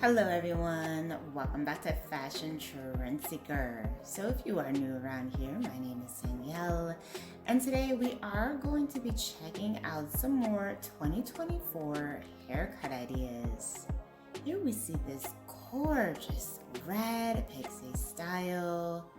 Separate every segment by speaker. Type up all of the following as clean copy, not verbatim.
Speaker 1: Hello everyone, welcome back to Fashion Trend Seeker. So if you are new around here, my name is Danielle, and today we are going to be checking out some more 2024 haircut ideas. Here we see this gorgeous red pixie style.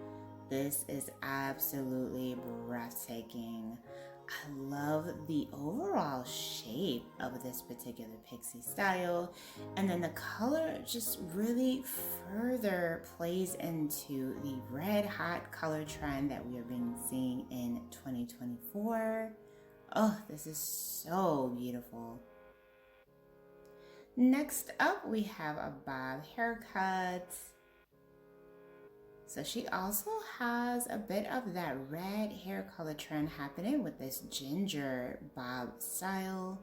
Speaker 1: This is absolutely breathtaking. I love the overall shape of this particular pixie style, and then the color just really further plays into the red hot color trend that we have been seeing in 2024. Oh, this is so beautiful. Next up, we have a bob haircut. So she also has a bit of that red hair color trend happening with this ginger bob style.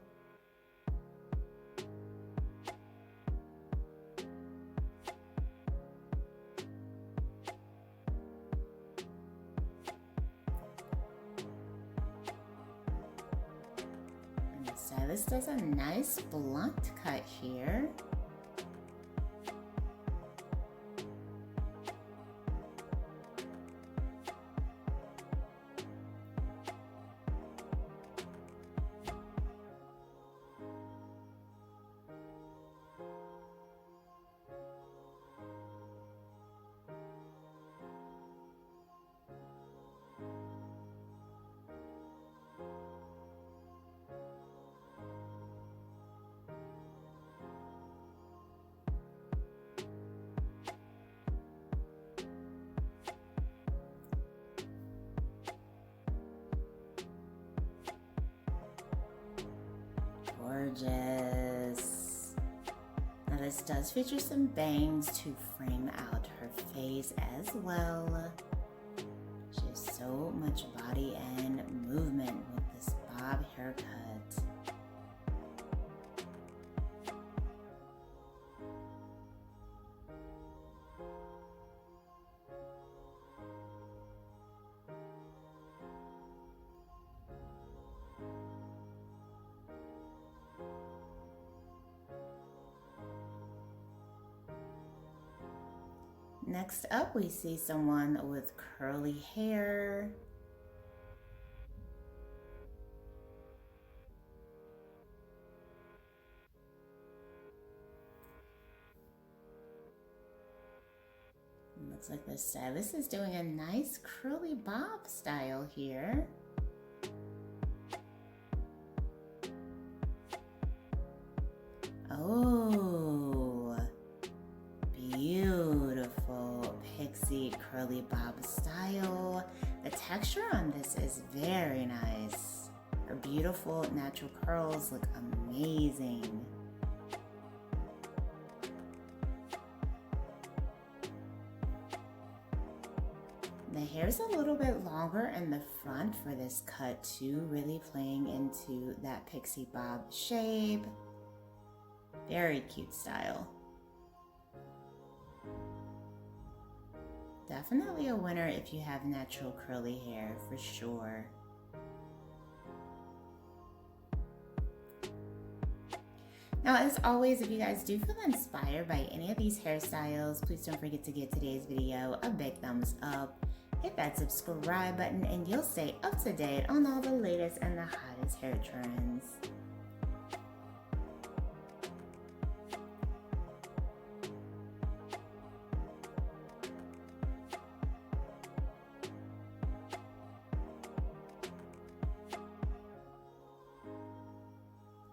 Speaker 1: And the stylist does a nice blunt cut here. Gorgeous. Now this does feature some bangs to frame out her face as well. She has so much body and movement with this bob haircut. Next up, we see someone with curly hair. Looks like the stylist is doing a nice curly bob style here. Oh, beautiful pixie curly bob style. The texture on this is very nice. Her beautiful natural curls look amazing. The hair's a little bit longer in the front for this cut too, really playing into that pixie bob shape. Very cute style. Definitely a winner if you have natural curly hair, for sure. Now, as always, if you guys do feel inspired by any of these hairstyles, please don't forget to give today's video a big thumbs up. Hit that subscribe button and you'll stay up to date on all the latest and the hottest hair trends.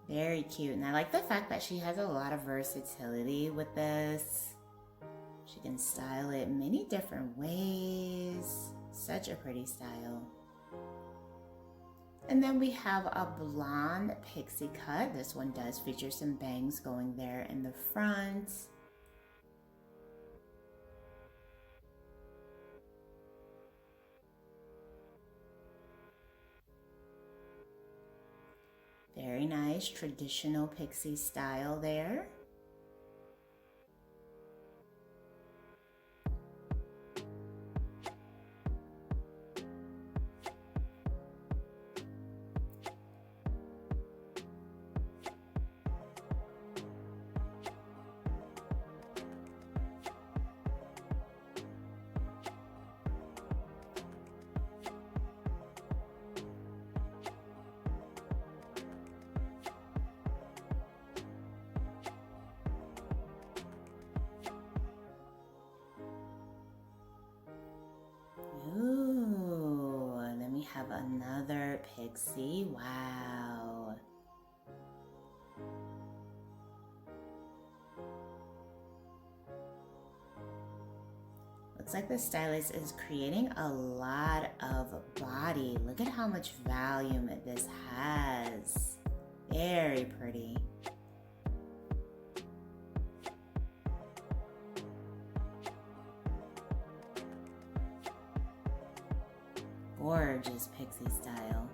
Speaker 1: Very cute, and I like the fact that she has a lot of versatility with this. She can style it many different ways. Such a pretty style. And then we have a blonde pixie cut. This one does feature some bangs going there in the front. Very nice traditional pixie style there. have another pixie. Wow. Looks like the stylist is creating a lot of body. Look at how much volume this has. Very pretty. Gorgeous pixie style.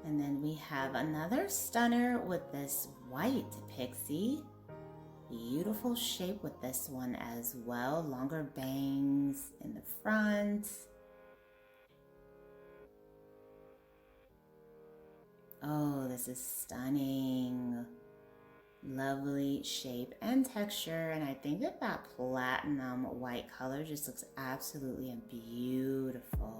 Speaker 1: And then we have another stunner with this white pixie. Beautiful shape with this one as well. Longer bangs in the front. Oh, this is stunning. Lovely shape and texture. And I think that that platinum white color just looks absolutely beautiful.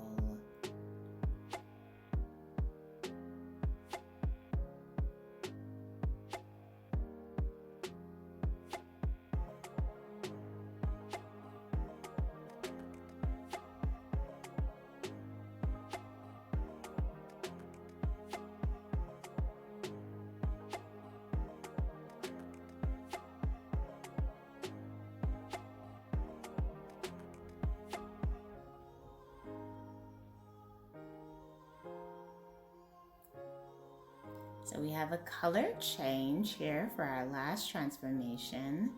Speaker 1: So we have a color change here for our last transformation.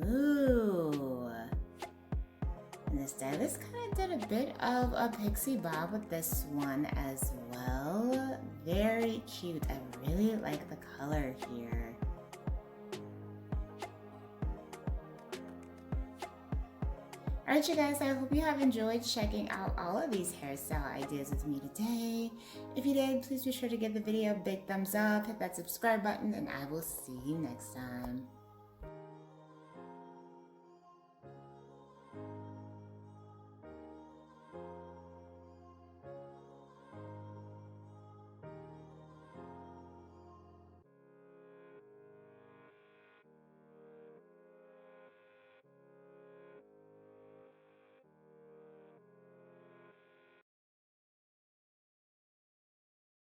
Speaker 1: Ooh. And the stylist kind of did a bit of a pixie bob with this one as well. Very cute. I really like the color here. Alright you guys, I hope you have enjoyed checking out all of these hairstyle ideas with me today. If you did, please be sure to give the video a big thumbs up, hit that subscribe button, and I will see you next time.